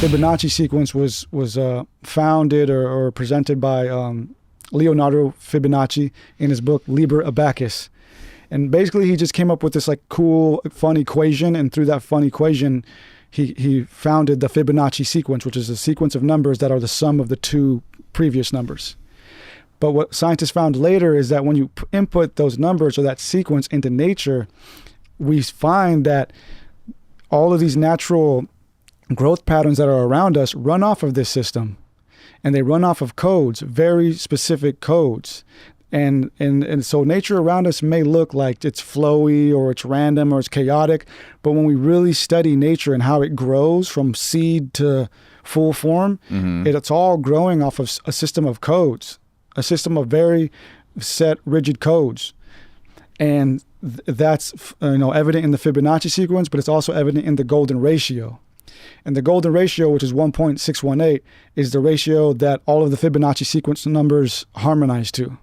Fibonacci sequence was founded or presented by Leonardo Fibonacci in his book Liber Abacus. And basically he just came up with this like cool, fun equation, and through that fun equation, he founded the Fibonacci sequence, which is a sequence of numbers that are the sum of the two previous numbers. But what scientists found later is that when you input those numbers or that sequence into nature, we find that all of these natural growth patterns that are around us run off of this system, and they run off of codes, very specific codes. And so nature around us may look like it's flowy or it's random or it's chaotic, but when we really study nature and how it grows from seed to full form, it's all growing off of a system of codes, a system of very set, rigid codes. And that's evident in the Fibonacci sequence, but it's also evident in the golden ratio. And the golden ratio, which is 1.618, is the ratio that all of the Fibonacci sequence numbers harmonize to.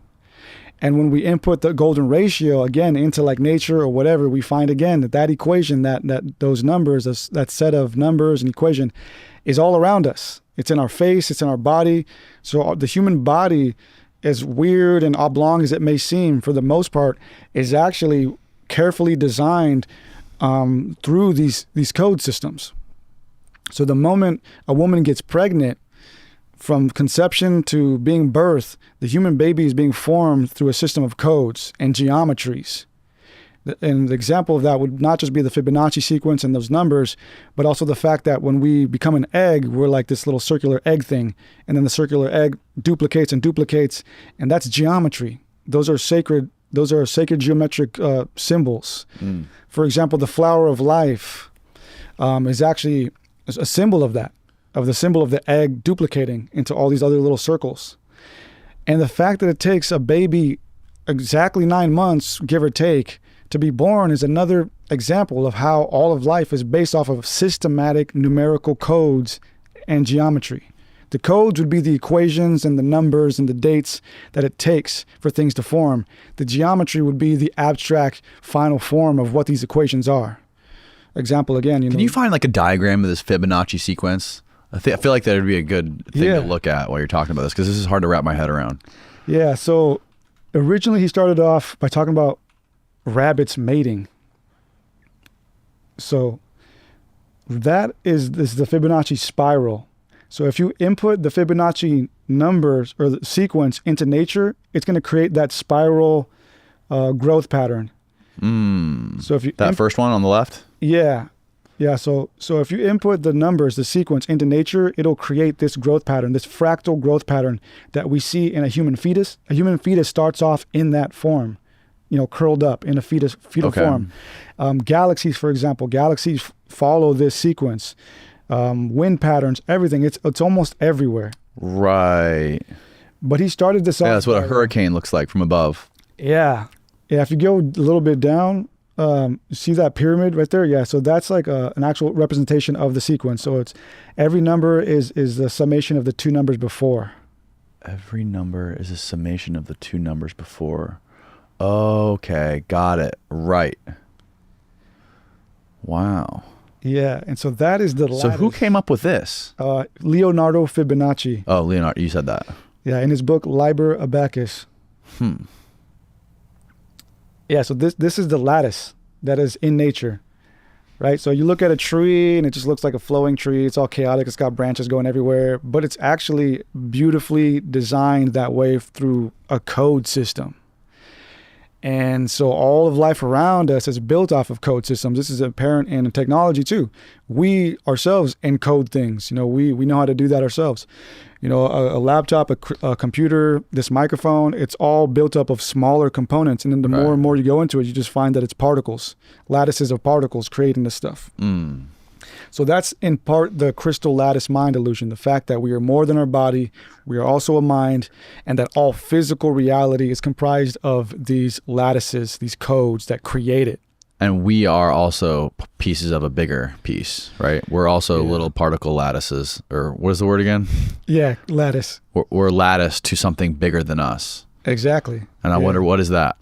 And when we input the golden ratio again into like nature or whatever, we find again that equation, that those numbers, that set of numbers and equation is all around us. It's in our face, it's in our body. So the human body, as weird and oblong as it may seem, for the most part, is actually carefully designed through these code systems. So the moment a woman gets pregnant, from conception to being birthed, the human baby is being formed through a system of codes and geometries. And the example of that would not just be the Fibonacci sequence and those numbers, but also the fact that when we become an egg, we're like this little circular egg thing. And then the circular egg duplicates and duplicates, and that's geometry. Those are sacred geometric symbols. For example, the flower of life is actually a symbol of that, of the symbol of the egg duplicating into all these other little circles. And the fact that it takes a baby exactly 9 months, give or take, to be born is another example of how all of life is based off of systematic numerical codes and geometry. The codes would be the equations and the numbers and the dates that it takes for things to form. The geometry would be the abstract final form of what these equations are. Example again, Can you find like a diagram of this Fibonacci sequence? I feel like that would be a good thing to look at while you're talking about this, because this is hard to wrap my head around. Yeah, so originally he started off by talking about rabbits mating. So this is the Fibonacci spiral. So if you input the Fibonacci numbers or the sequence into nature, it's going to create that spiral growth pattern. So if you first one on the left? Yeah. So if you input the numbers, the sequence into nature, it'll create this growth pattern, this fractal growth pattern that we see in a human fetus. A human fetus starts off in that form, curled up in a fetal form. Galaxies, for example, follow this sequence. Wind patterns, everything. It's almost everywhere. Right. But he started this off. Yeah, that's what a hurricane looks like from above. Yeah. If you go a little bit down, see that pyramid right there? Yeah, so that's like an actual representation of the sequence. So it's every number is the summation of the two numbers before. Every number is a summation of the two numbers before. Okay, got it. Right. Wow. Yeah, and so that is the lattice. So who came up with this? Leonardo Fibonacci. Oh, Leonardo, you said that. Yeah, in his book Liber Abacus. Yeah, so this is the lattice that is in nature, right? So you look at a tree and it just looks like a flowing tree. It's all chaotic. It's got branches going everywhere, but it's actually beautifully designed that way through a code system. And so all of life around us is built off of code systems. This is apparent in technology too. We ourselves encode things. We know how to do that ourselves. A laptop, a computer, this microphone, it's all built up of smaller components. And then the more and more you go into it, you just find that it's particles, lattices of particles creating this stuff. So that's in part the crystal lattice mind illusion, the fact that we are more than our body, we are also a mind, and that all physical reality is comprised of these lattices, these codes that create it. And we are also pieces of a bigger piece, right? We're also little particle lattices, or what is the word again? Yeah, lattice. We're lattice to something bigger than us. Exactly. And I wonder, what is that?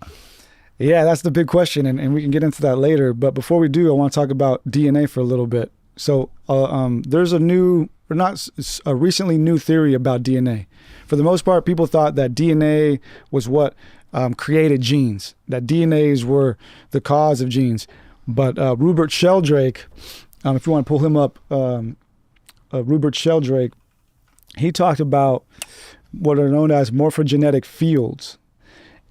Yeah, that's the big question, and we can get into that later. But before we do, I want to talk about DNA for a little bit. So there's a new a recently new theory about DNA. For the most part, people thought that DNA was what created genes, that DNAs were the cause of genes. But Rupert Sheldrake, if you want to pull him up, Rupert Sheldrake, he talked about what are known as morphogenetic fields.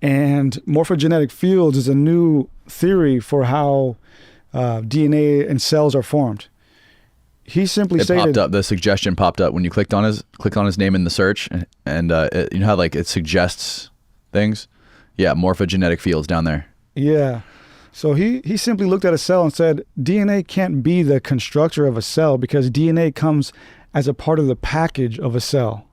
And morphogenetic fields is a new theory for how DNA and cells are formed. He simply stated, popped up, the suggestion popped up when you click on his name in the search, and you know how like it suggests things? Yeah, morphogenetic fields down there. Yeah. So he simply looked at a cell and said, DNA can't be the constructor of a cell because DNA comes as a part of the package of a cell.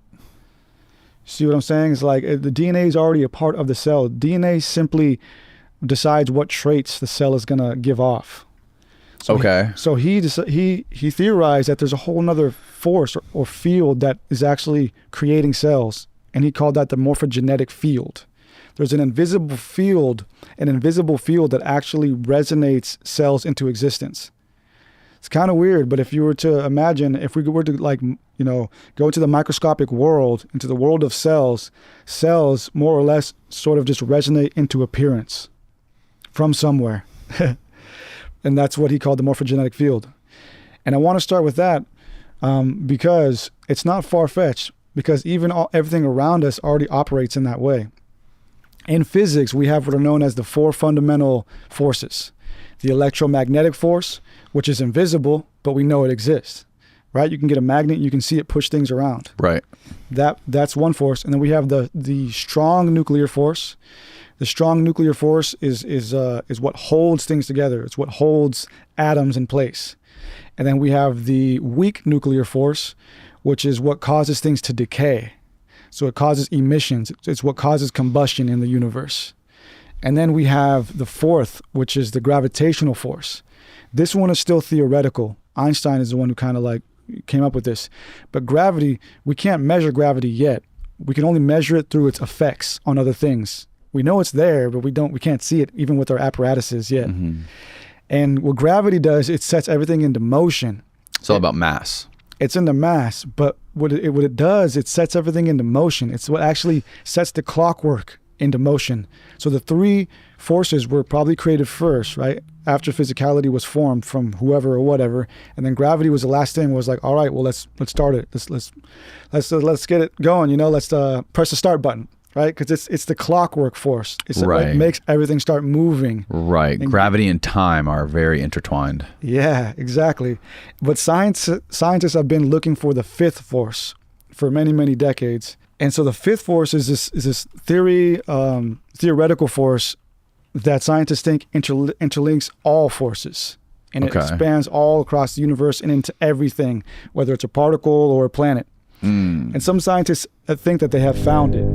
See what I'm saying? It's like the DNA is already a part of the cell. DNA simply decides what traits the cell is going to give off. So okay. He theorized that there's a whole other force or field that is actually creating cells, and he called that the morphogenetic field. There's an invisible field that actually resonates cells into existence. It's kind of weird, but if you were to imagine, if we were to go into the microscopic world, into the world of cells more or less sort of just resonate into appearance from somewhere. And that's what he called the morphogenetic field. And I want to start with that because it's not far-fetched, because even everything around us already operates in that way. In physics, we have what are known as the 4 fundamental forces. The electromagnetic force, which is invisible, but we know it exists, right? You can get a magnet, you can see it push things around. Right. That's one force. And then we have the strong nuclear force. The strong nuclear force is what holds things together. It's what holds atoms in place. And then we have the weak nuclear force, which is what causes things to decay. So it causes emissions. It's what causes combustion in the universe. And then we have the fourth, which is the gravitational force. This one is still theoretical. Einstein is the one who kind of like came up with this. But gravity, we can't measure gravity yet. We can only measure it through its effects on other things. We know it's there, but we can't see it even with our apparatuses yet. Mm-hmm. And what gravity does, it sets everything into motion. It's all about mass. It's in the mass, but what it does, it sets everything into motion. It's what actually sets the clockwork into motion. So the 3 forces were probably created first, right? After physicality was formed from whoever or whatever, and then gravity was the last thing. Was like, all right, well let's start it. Let's get it going. Let's press the start button, right? Because it's the clockwork force. It's right. What makes everything start moving. Right. Gravity and time are very intertwined. Yeah, exactly. But scientists have been looking for the 5th force for many, many decades. And so the 5th force is this theoretical force that scientists think interlinks all forces. And it expands all across the universe and into everything, whether it's a particle or a planet. And some scientists think that they have found it.